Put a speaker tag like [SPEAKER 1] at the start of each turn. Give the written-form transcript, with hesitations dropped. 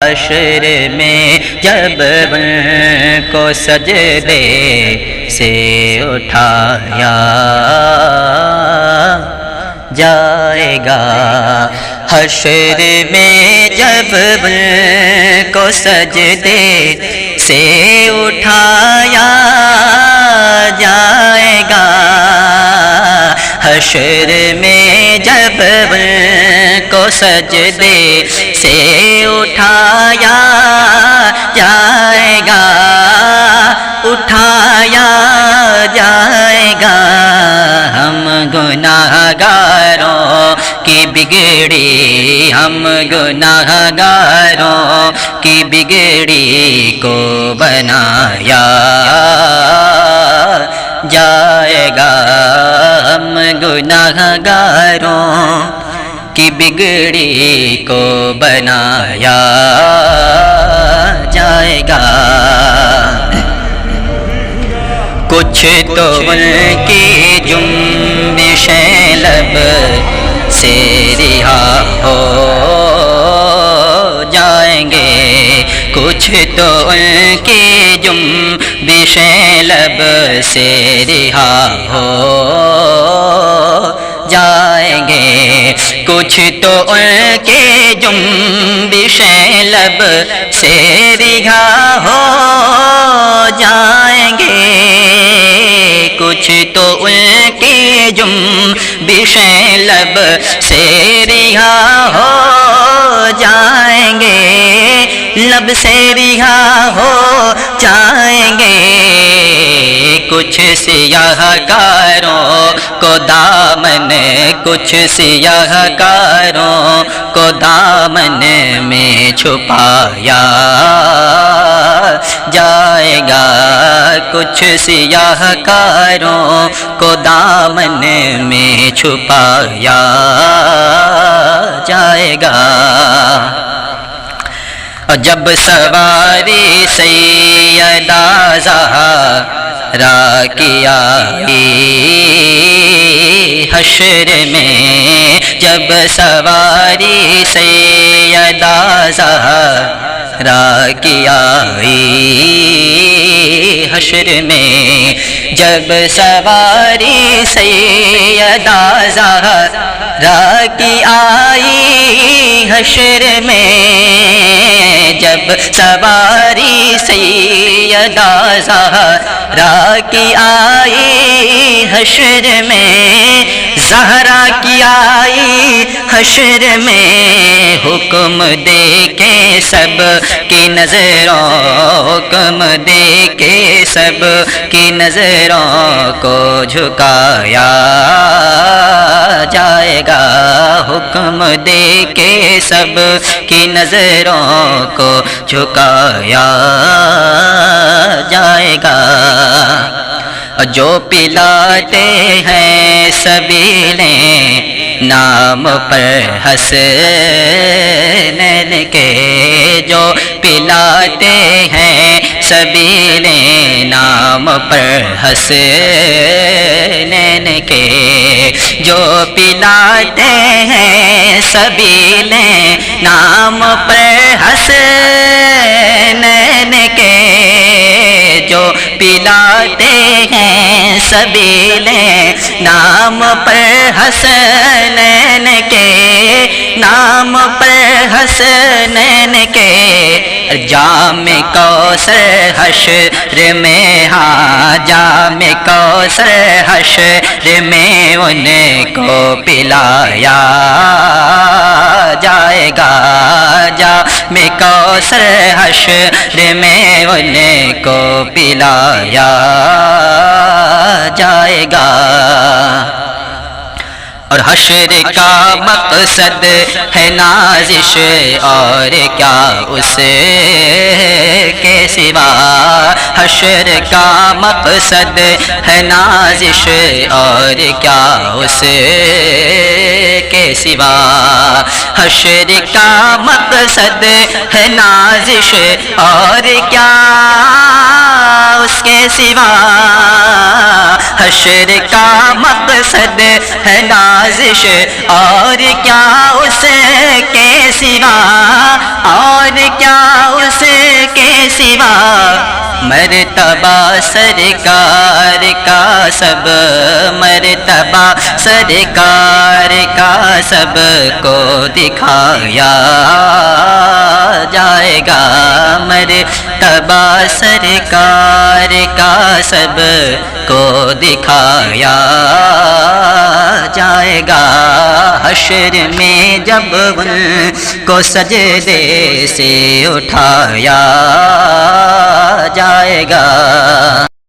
[SPEAKER 1] حشر میں جب ان کو سجدے سے اٹھایا جائے گا، حشر میں جب ان کو سجدے سے اٹھایا جائے گا، حشر میں جب ان کو سجدے سے اٹھایا جائے گا، اٹھایا جائے گا، ہم گناہگاروں کی بگڑی، ہم گناہگاروں کی بگڑی کو بنایا جائے گا، ہم گناہگاروں کی بگڑی کو بنایا جائے گا۔ کچھ تو ان کی جنبشیں لب سے رہا ہو جائیں گے، کچھ تو ان کی جنبشیں لب سے رہا ہو جائیں گے، کچھ تو ان کے جنبشیں لب سے رہا ہو جائیں گے، کچھ تو ان کی جنبشیں لب سے رہا ہو جائیں گے، لب سے رہا ہو جائیں گے، کچھ سیاہ کاروں کو دامن، کچھ سیاہ کاروں کو دامن میں چھپایا جائے گا، کچھ سیاہ کاروں کو دامن میں چھپایا جائے گا۔ جب سواری سیدہ زہرا کی آئی حشر میں، جب سواری سیدہ زہرا کی آئی حشر میں، جب سواری سیدہ زہرا کی آئی حشر میں، جب سواری سیدہ زہرا کی آئی حشر میں، زہرا کی آئی حشر میں، حکم دے کے سب کی نظروں، حکم دے کے سب کی نظروں کو جھکایا جائے گا، حکم دے کے سب کی نظروں کو جھکایا جائے گا۔ جو پلاتے ہیں سبیلیں نام پر حسنین کے، جو پلاتے ہیں سبیلیں نام پر حسنین کے، جو پلاتے ہیں سبیلیں نام پر حسنین کے، جو پلاتے ہیں سبیلیں نام پر حسنین کے، نام پر حسنین کے، جام کوثر حشر میں، ہاں جام کوثر حشر میں ان کو پلایا جائے گا، جام کوثر حشر میں ان کو پلایا جائے گا۔ اور حشر کا مقصد ہے نازش، اور کیا اس کے سوا، حشر کا مقصد ہے نازش، اور کیا اس کے سوا، حشر کا مقصد ہے نازش، اور کیا اس کے سوا، حشر کا مقصد ہے نازش، اور کیا اس کے سوا، اور کیا اس کے سوا، مرتبہ سرکار کا سب، مرتبہ سرکار کا سب کو دکھایا جائے گا، مرتبہ سرکار کا سب کو دکھایا جائے گا، حشر میں جب ان کو سجدے سے اٹھایا جائے گا۔